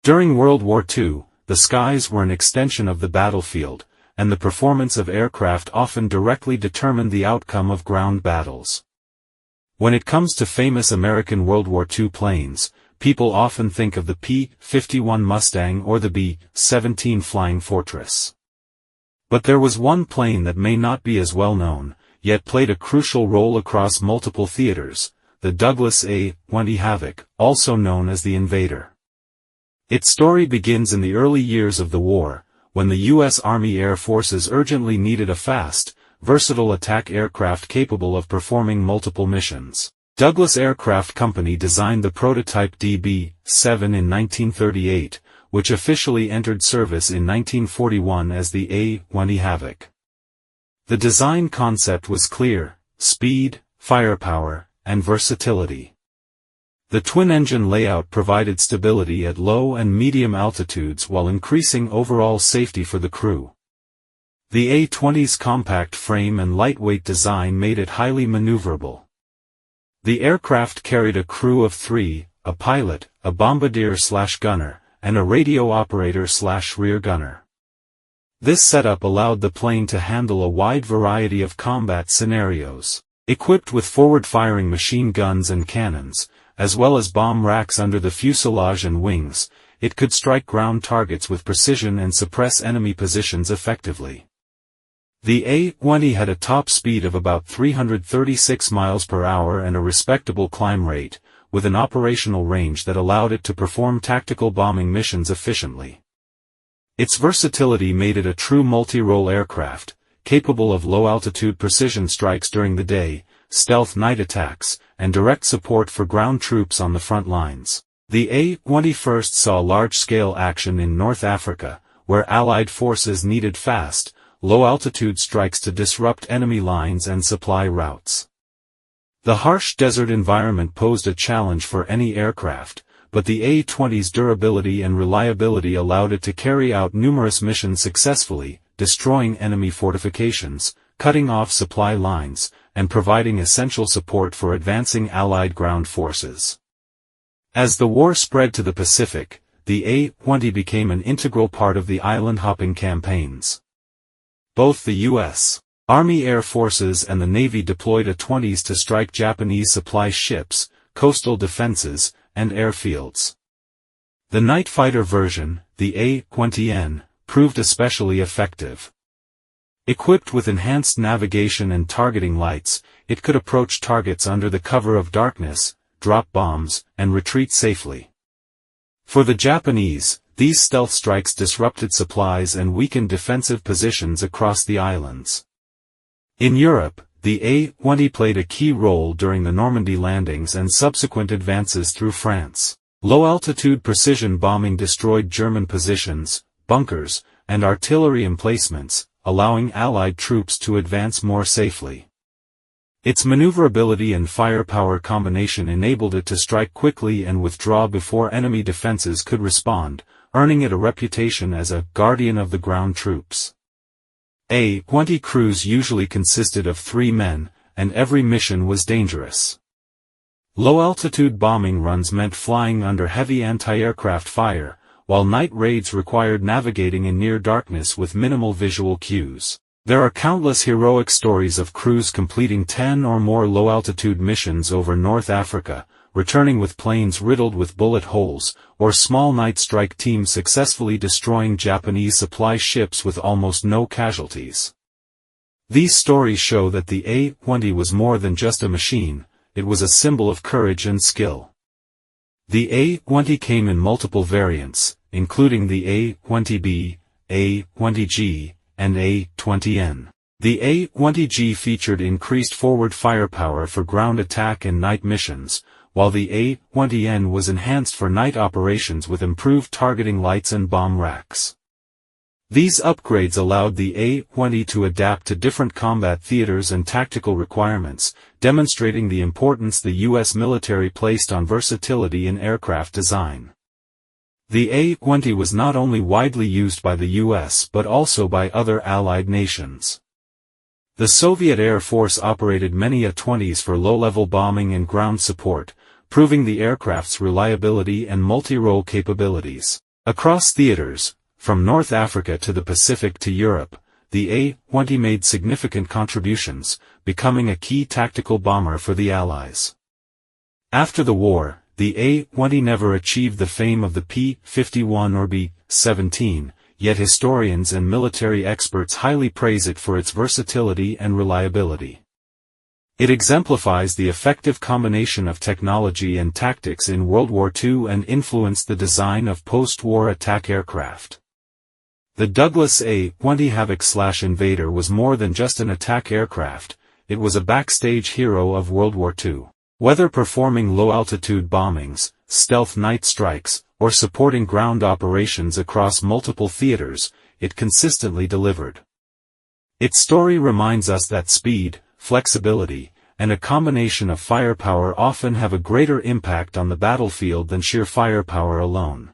During World War II, the skies were an extension of the battlefield, and the performance of aircraft often directly determined the outcome of ground battles. When it comes to famous American World War II planes, people often think of the P-51 Mustang or the B-17 Flying Fortress. But there was one plane that may not be as well known, yet played a crucial role across multiple theaters, the Douglas A-20 Havoc, also known as the Invader. Its story begins in the early years of the war, when the U.S. Army Air Forces urgently needed a fast, versatile attack aircraft capable of performing multiple missions. Douglas Aircraft Company designed the prototype DB-7 in 1938, which officially entered service in 1941 as the A-20 Havoc. The design concept was clear: speed, firepower, and versatility. The twin-engine layout provided stability at low and medium altitudes while increasing overall safety for the crew. The A-20's compact frame and lightweight design made it highly maneuverable. The aircraft carried a crew of 3, a pilot, a bombardier/gunner, and a radio operator/rear gunner. This setup allowed the plane to handle a wide variety of combat scenarios. Equipped with forward-firing machine guns and cannons, as well as bomb racks under the fuselage and wings, it could strike ground targets with precision and suppress enemy positions effectively. The A-20 had a top speed of about 336 miles per hour and a respectable climb rate, with an operational range that allowed it to perform tactical bombing missions efficiently. Its versatility made it a true multi-role aircraft, capable of low-altitude precision strikes during the day, stealth night attacks, and direct support for ground troops on the front lines. The A-20 first saw large-scale action in North Africa, where Allied forces needed fast, low-altitude strikes to disrupt enemy lines and supply routes. The harsh desert environment posed a challenge for any aircraft, but the A-20's durability and reliability allowed it to carry out numerous missions successfully, destroying enemy fortifications, cutting off supply lines, and providing essential support for advancing Allied ground forces. As the war spread to the Pacific, the A-20 became an integral part of the island-hopping campaigns. Both the U.S. Army Air Forces and the Navy deployed A-20s to strike Japanese supply ships, coastal defenses, and airfields. The night fighter version, the A-20N, proved especially effective. Equipped with enhanced navigation and targeting lights, it could approach targets under the cover of darkness, drop bombs, and retreat safely. For the Japanese, these stealth strikes disrupted supplies and weakened defensive positions across the islands. In Europe, the A-20 played a key role during the Normandy landings and subsequent advances through France. Low-altitude precision bombing destroyed German positions, bunkers, and artillery emplacements, allowing Allied troops to advance more safely. Its maneuverability and firepower combination enabled it to strike quickly and withdraw before enemy defenses could respond, earning it a reputation as a guardian of the ground troops. A-20 crews usually consisted of 3 men, and every mission was dangerous. Low-altitude bombing runs meant flying under heavy anti-aircraft fire, while night raids required navigating in near darkness with minimal visual cues. There are countless heroic stories of crews completing 10 or more low-altitude missions over North Africa, returning with planes riddled with bullet holes, or small night strike teams successfully destroying Japanese supply ships with almost no casualties. These stories show that the A-20 was more than just a machine, it was a symbol of courage and skill. The A-20 came in multiple variants, including the A-20B, A-20G, and A-20N. The A-20G featured increased forward firepower for ground attack and night missions, while the A-20N was enhanced for night operations with improved targeting lights and bomb racks. These upgrades allowed the A-20 to adapt to different combat theaters and tactical requirements, demonstrating the importance the U.S. military placed on versatility in aircraft design. The A-20 was not only widely used by the U.S. but also by other Allied nations. The Soviet Air Force operated many A-20s for low-level bombing and ground support, proving the aircraft's reliability and multi-role capabilities. Across theaters, from North Africa to the Pacific to Europe, the A-20 made significant contributions, becoming a key tactical bomber for the Allies. After the war, the A-20 never achieved the fame of the P-51 or B-17, yet historians and military experts highly praise it for its versatility and reliability. It exemplifies the effective combination of technology and tactics in World War II and influenced the design of post-war attack aircraft. The Douglas A-20 Havoc/Invader was more than just an attack aircraft, it was a backstage hero of World War II. Whether performing low-altitude bombings, stealth night strikes, or supporting ground operations across multiple theaters, it consistently delivered. Its story reminds us that speed, flexibility, and a combination of firepower often have a greater impact on the battlefield than sheer firepower alone.